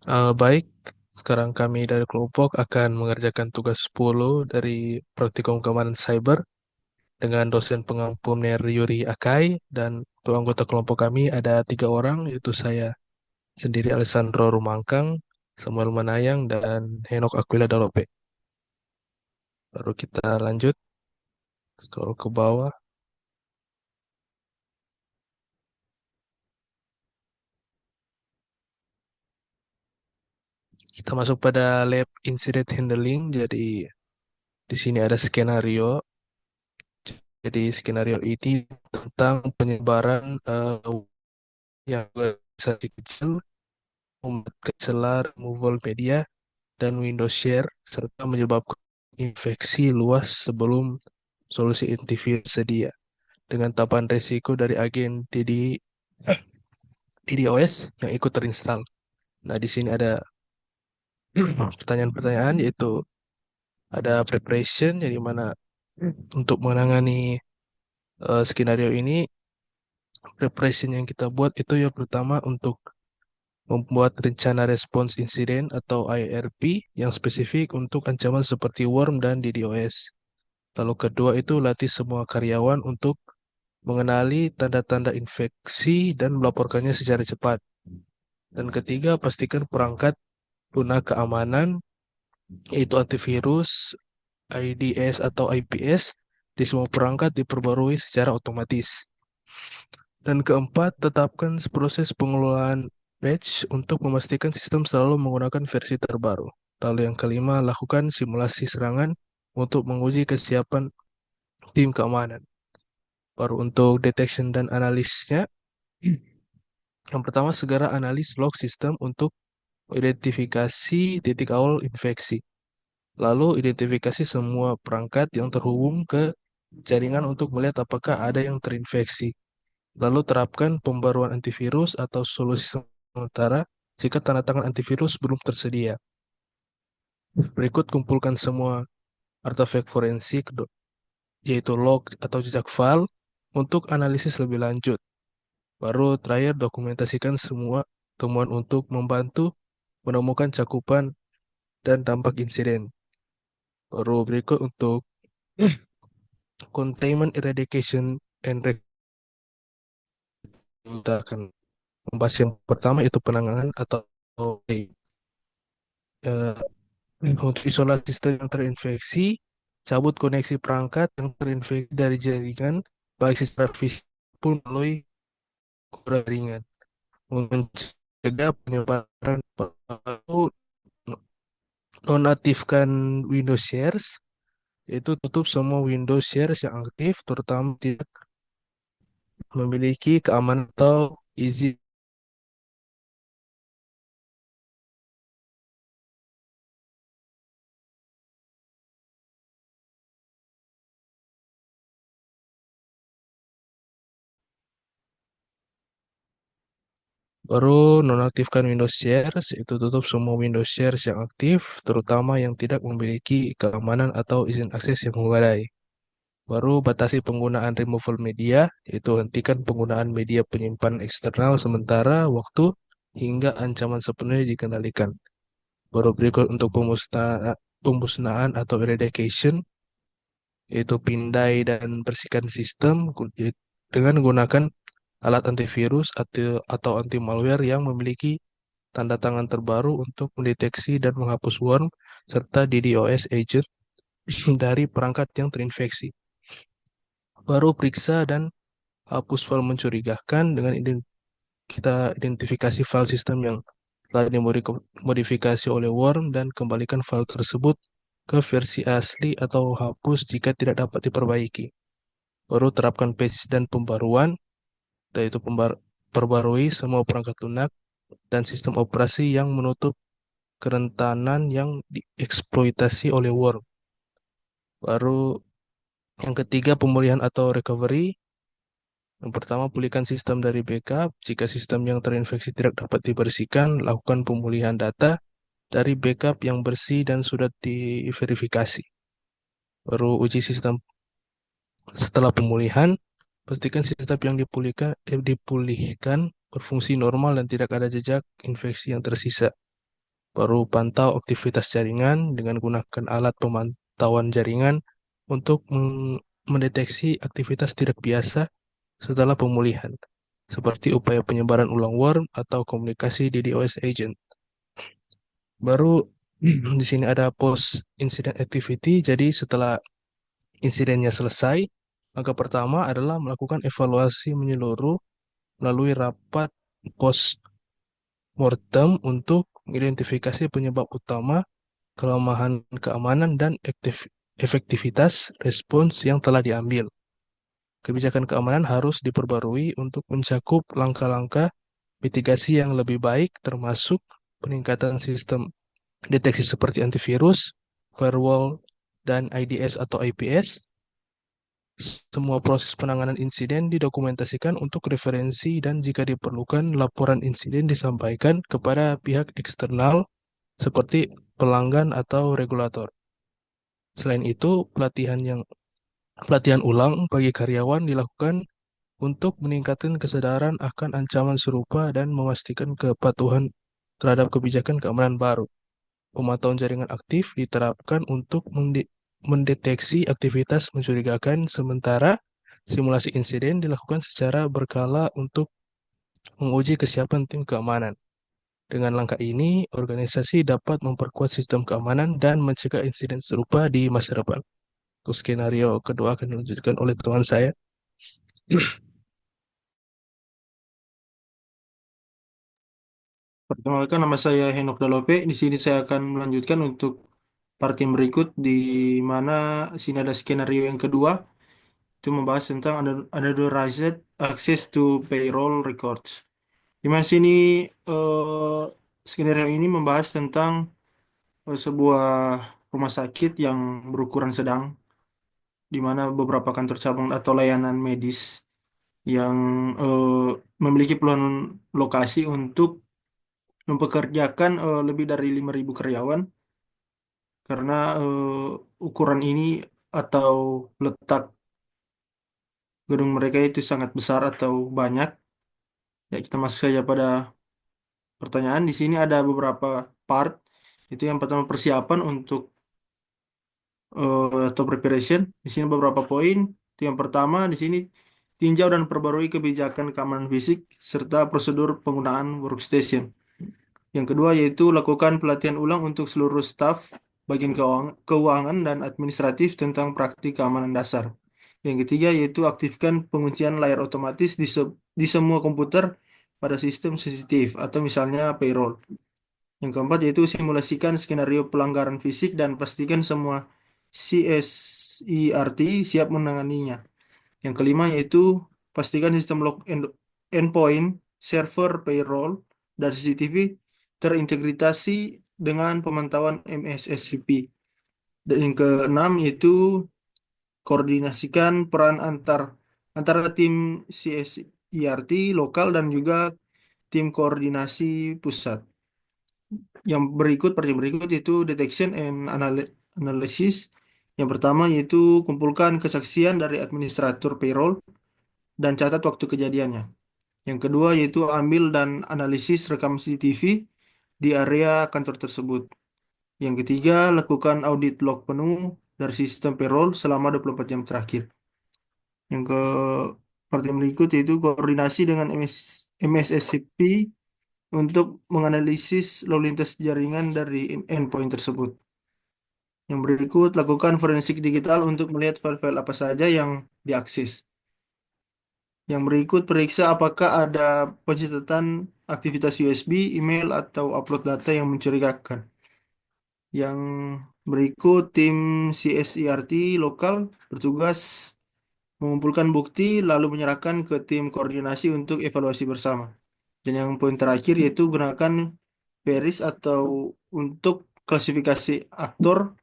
Baik, sekarang kami dari kelompok akan mengerjakan tugas 10 dari praktikum keamanan cyber dengan dosen pengampu Yuri Akai, dan untuk anggota kelompok kami ada 3 orang, yaitu saya sendiri Alessandro Rumangkang, Samuel Manayang, dan Henok Aquila Dalope. Baru kita lanjut, scroll ke bawah. Kita masuk pada lab incident handling. Jadi di sini ada skenario. Jadi skenario ini tentang penyebaran yang organisasi kecil, membuat celah removal media dan Windows Share, serta menyebabkan infeksi luas sebelum solusi antivirus sedia. Dengan tahapan risiko dari agen DDoS yang ikut terinstall. Nah, di sini ada pertanyaan-pertanyaan, yaitu ada preparation, jadi mana untuk menangani skenario ini, preparation yang kita buat itu yang pertama untuk membuat rencana respons insiden atau IRP yang spesifik untuk ancaman seperti worm dan DDoS. Lalu kedua itu latih semua karyawan untuk mengenali tanda-tanda infeksi dan melaporkannya secara cepat. Dan ketiga, pastikan perangkat guna keamanan, yaitu antivirus, IDS atau IPS, di semua perangkat diperbarui secara otomatis. Dan keempat, tetapkan proses pengelolaan patch untuk memastikan sistem selalu menggunakan versi terbaru. Lalu yang kelima, lakukan simulasi serangan untuk menguji kesiapan tim keamanan. Baru untuk detection dan analisnya, yang pertama segera analis log sistem untuk identifikasi titik awal infeksi. Lalu identifikasi semua perangkat yang terhubung ke jaringan untuk melihat apakah ada yang terinfeksi. Lalu terapkan pembaruan antivirus atau solusi sementara jika tanda tangan antivirus belum tersedia. Berikut kumpulkan semua artefak forensik, yaitu log atau jejak file, untuk analisis lebih lanjut. Baru terakhir dokumentasikan semua temuan untuk membantu menemukan cakupan dan dampak insiden. Baru berikut untuk containment, eradication, and kita akan membahas yang pertama, itu penanganan atau eh, untuk isolasi sistem yang terinfeksi, cabut koneksi perangkat yang terinfeksi dari jaringan, baik secara fisik pun melalui jaringan. Mencegah penyebaran baru, nonaktifkan Windows Shares, yaitu tutup semua Windows Shares yang aktif, terutama tidak memiliki keamanan atau izin. Baru nonaktifkan Windows Shares, itu tutup semua Windows Shares yang aktif, terutama yang tidak memiliki keamanan atau izin akses yang memadai. Baru batasi penggunaan removal media, yaitu hentikan penggunaan media penyimpanan eksternal sementara waktu hingga ancaman sepenuhnya dikendalikan. Baru berikut untuk pemusnahan atau eradication, yaitu pindai dan bersihkan sistem dengan menggunakan alat antivirus atau anti malware yang memiliki tanda tangan terbaru untuk mendeteksi dan menghapus worm serta DDoS agent dari perangkat yang terinfeksi. Baru periksa dan hapus file mencurigakan dengan kita identifikasi file sistem yang telah dimodifikasi oleh worm dan kembalikan file tersebut ke versi asli atau hapus jika tidak dapat diperbaiki. Baru terapkan patch dan pembaruan, yaitu perbarui semua perangkat lunak dan sistem operasi yang menutup kerentanan yang dieksploitasi oleh worm. Baru yang ketiga, pemulihan atau recovery. Yang pertama, pulihkan sistem dari backup. Jika sistem yang terinfeksi tidak dapat dibersihkan, lakukan pemulihan data dari backup yang bersih dan sudah diverifikasi. Baru uji sistem setelah pemulihan. Pastikan sistem yang dipulihkan berfungsi normal dan tidak ada jejak infeksi yang tersisa. Baru pantau aktivitas jaringan dengan gunakan alat pemantauan jaringan untuk mendeteksi aktivitas tidak biasa setelah pemulihan, seperti upaya penyebaran ulang worm atau komunikasi DDoS agent. Baru di sini ada post incident activity. Jadi setelah insidennya selesai, langkah pertama adalah melakukan evaluasi menyeluruh melalui rapat post mortem untuk mengidentifikasi penyebab utama, kelemahan keamanan, dan efektivitas respons yang telah diambil. Kebijakan keamanan harus diperbarui untuk mencakup langkah-langkah mitigasi yang lebih baik, termasuk peningkatan sistem deteksi seperti antivirus, firewall, dan IDS atau IPS. Semua proses penanganan insiden didokumentasikan untuk referensi dan jika diperlukan laporan insiden disampaikan kepada pihak eksternal seperti pelanggan atau regulator. Selain itu, pelatihan ulang bagi karyawan dilakukan untuk meningkatkan kesadaran akan ancaman serupa dan memastikan kepatuhan terhadap kebijakan keamanan baru. Pemantauan jaringan aktif diterapkan untuk mendeteksi aktivitas mencurigakan, sementara simulasi insiden dilakukan secara berkala untuk menguji kesiapan tim keamanan. Dengan langkah ini, organisasi dapat memperkuat sistem keamanan dan mencegah insiden serupa di masa depan. Untuk skenario kedua akan dilanjutkan oleh teman saya. Perkenalkan, nama saya Henok Dalope. Di sini saya akan melanjutkan untuk part yang berikut, di mana sini ada skenario yang kedua. Itu membahas tentang unauthorized access to payroll records. Di mana sini skenario ini membahas tentang sebuah rumah sakit yang berukuran sedang, di mana beberapa kantor cabang atau layanan medis yang memiliki peluang lokasi untuk mempekerjakan lebih dari 5.000 karyawan, karena ukuran ini atau letak gedung mereka itu sangat besar atau banyak. Ya, kita masuk saja pada pertanyaan. Di sini ada beberapa part. Itu yang pertama, persiapan untuk atau preparation. Di sini beberapa poin. Itu yang pertama, di sini tinjau dan perbarui kebijakan keamanan fisik serta prosedur penggunaan workstation. Yang kedua yaitu lakukan pelatihan ulang untuk seluruh staf bagian keuangan dan administratif tentang praktik keamanan dasar. Yang ketiga yaitu aktifkan penguncian layar otomatis di semua komputer pada sistem sensitif atau misalnya payroll. Yang keempat yaitu simulasikan skenario pelanggaran fisik dan pastikan semua CSIRT siap menanganinya. Yang kelima yaitu pastikan sistem log endpoint, server payroll, dan CCTV terintegrasi dengan pemantauan MSSCP. Dan yang keenam yaitu koordinasikan peran antara tim CSIRT lokal dan juga tim koordinasi pusat. Part yang berikut yaitu detection and analysis. Yang pertama yaitu kumpulkan kesaksian dari administrator payroll dan catat waktu kejadiannya. Yang kedua yaitu ambil dan analisis rekam CCTV di area kantor tersebut. Yang ketiga, lakukan audit log penuh dari sistem payroll selama 24 jam terakhir. Yang ke Part yang berikut yaitu koordinasi dengan MSSCP untuk menganalisis lalu lintas jaringan dari endpoint tersebut. Yang berikut, lakukan forensik digital untuk melihat file-file apa saja yang diakses. Yang berikut, periksa apakah ada pencatatan aktivitas USB, email, atau upload data yang mencurigakan. Yang berikut, tim CSIRT lokal bertugas mengumpulkan bukti lalu menyerahkan ke tim koordinasi untuk evaluasi bersama. Dan yang poin terakhir yaitu gunakan peris atau untuk klasifikasi aktor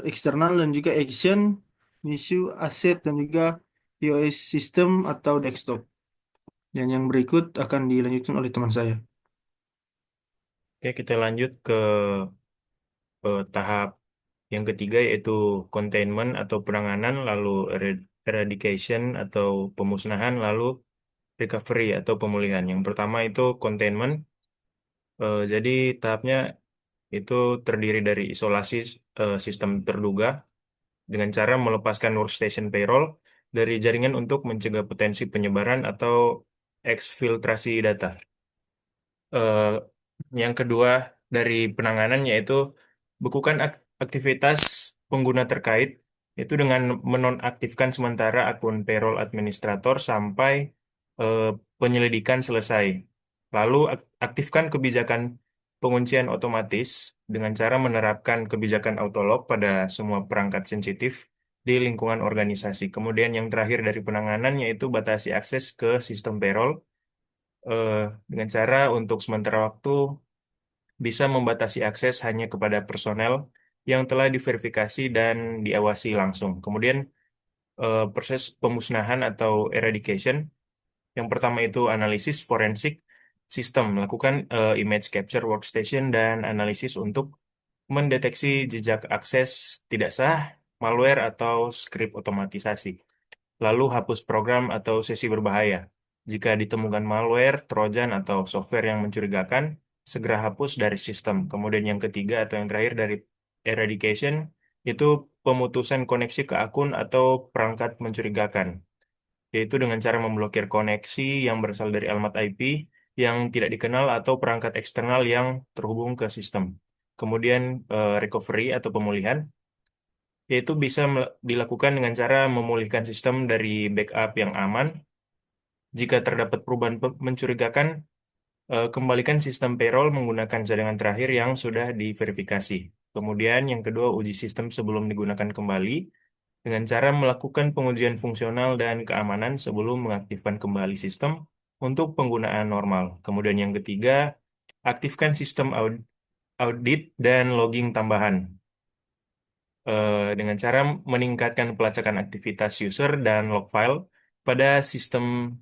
eksternal dan juga action, issue, aset, dan juga POS system atau desktop. Dan yang berikut akan dilanjutkan oleh teman saya. Oke, kita lanjut ke tahap yang ketiga yaitu containment atau penanganan, lalu eradication atau pemusnahan, lalu recovery atau pemulihan. Yang pertama itu containment. Jadi tahapnya itu terdiri dari isolasi sistem terduga dengan cara melepaskan workstation payroll dari jaringan untuk mencegah potensi penyebaran atau eksfiltrasi data. Eh, yang kedua dari penanganan yaitu bekukan aktivitas pengguna terkait itu dengan menonaktifkan sementara akun payroll administrator sampai eh, penyelidikan selesai. Lalu aktifkan kebijakan penguncian otomatis dengan cara menerapkan kebijakan autolog pada semua perangkat sensitif di lingkungan organisasi. Kemudian yang terakhir dari penanganan yaitu batasi akses ke sistem payroll eh, dengan cara untuk sementara waktu bisa membatasi akses hanya kepada personel yang telah diverifikasi dan diawasi langsung. Kemudian proses pemusnahan atau eradication, yang pertama itu analisis forensik sistem, melakukan image capture workstation dan analisis untuk mendeteksi jejak akses tidak sah, malware atau skrip otomatisasi. Lalu hapus program atau sesi berbahaya. Jika ditemukan malware, trojan, atau software yang mencurigakan, segera hapus dari sistem. Kemudian yang ketiga atau yang terakhir dari eradication, itu pemutusan koneksi ke akun atau perangkat mencurigakan, yaitu dengan cara memblokir koneksi yang berasal dari alamat IP yang tidak dikenal atau perangkat eksternal yang terhubung ke sistem. Kemudian recovery atau pemulihan, yaitu bisa dilakukan dengan cara memulihkan sistem dari backup yang aman. Jika terdapat perubahan mencurigakan, kembalikan sistem payroll menggunakan cadangan terakhir yang sudah diverifikasi. Kemudian yang kedua, uji sistem sebelum digunakan kembali dengan cara melakukan pengujian fungsional dan keamanan sebelum mengaktifkan kembali sistem untuk penggunaan normal. Kemudian yang ketiga, aktifkan sistem audit dan logging tambahan dengan cara meningkatkan pelacakan aktivitas user dan log file pada sistem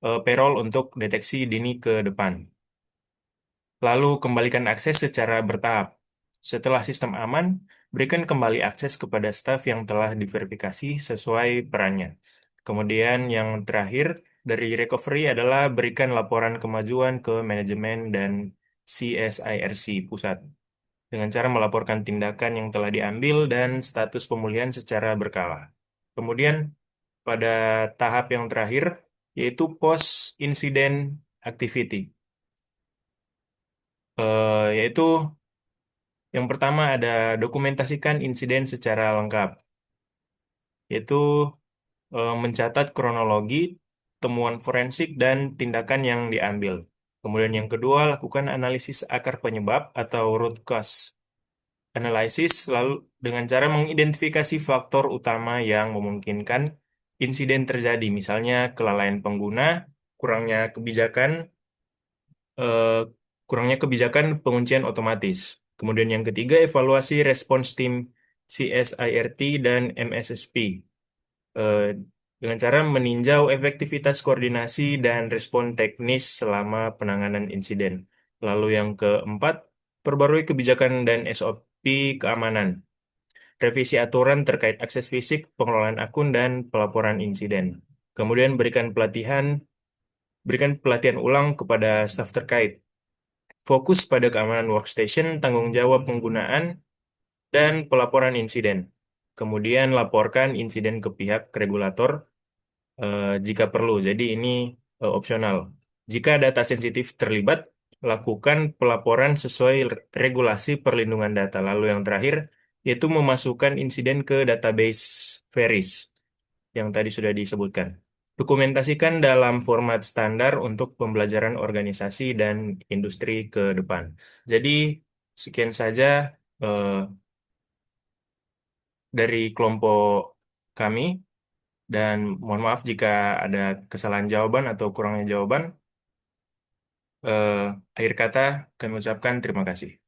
payroll untuk deteksi dini ke depan. Lalu kembalikan akses secara bertahap. Setelah sistem aman, berikan kembali akses kepada staf yang telah diverifikasi sesuai perannya. Kemudian yang terakhir dari recovery adalah berikan laporan kemajuan ke manajemen dan CSIRC pusat dengan cara melaporkan tindakan yang telah diambil dan status pemulihan secara berkala. Kemudian pada tahap yang terakhir yaitu post incident activity. Yaitu yang pertama ada dokumentasikan insiden secara lengkap, yaitu mencatat kronologi, temuan forensik, dan tindakan yang diambil. Kemudian yang kedua, lakukan analisis akar penyebab atau root cause analysis, lalu dengan cara mengidentifikasi faktor utama yang memungkinkan insiden terjadi, misalnya kelalaian pengguna, kurangnya kebijakan, eh, penguncian otomatis. Kemudian yang ketiga, evaluasi respons tim CSIRT dan MSSP eh, dengan cara meninjau efektivitas koordinasi dan respon teknis selama penanganan insiden. Lalu yang keempat, perbarui kebijakan dan SOP keamanan. Revisi aturan terkait akses fisik, pengelolaan akun, dan pelaporan insiden. Kemudian berikan pelatihan ulang kepada staf terkait. Fokus pada keamanan workstation, tanggung jawab penggunaan, dan pelaporan insiden. Kemudian laporkan insiden ke pihak regulator jika perlu. Jadi ini opsional. Jika data sensitif terlibat, lakukan pelaporan sesuai regulasi perlindungan data. Lalu yang terakhir, yaitu memasukkan insiden ke database VERIS yang tadi sudah disebutkan. Dokumentasikan dalam format standar untuk pembelajaran organisasi dan industri ke depan. Jadi sekian saja eh, dari kelompok kami dan mohon maaf jika ada kesalahan jawaban atau kurangnya jawaban. Akhir kata kami ucapkan terima kasih.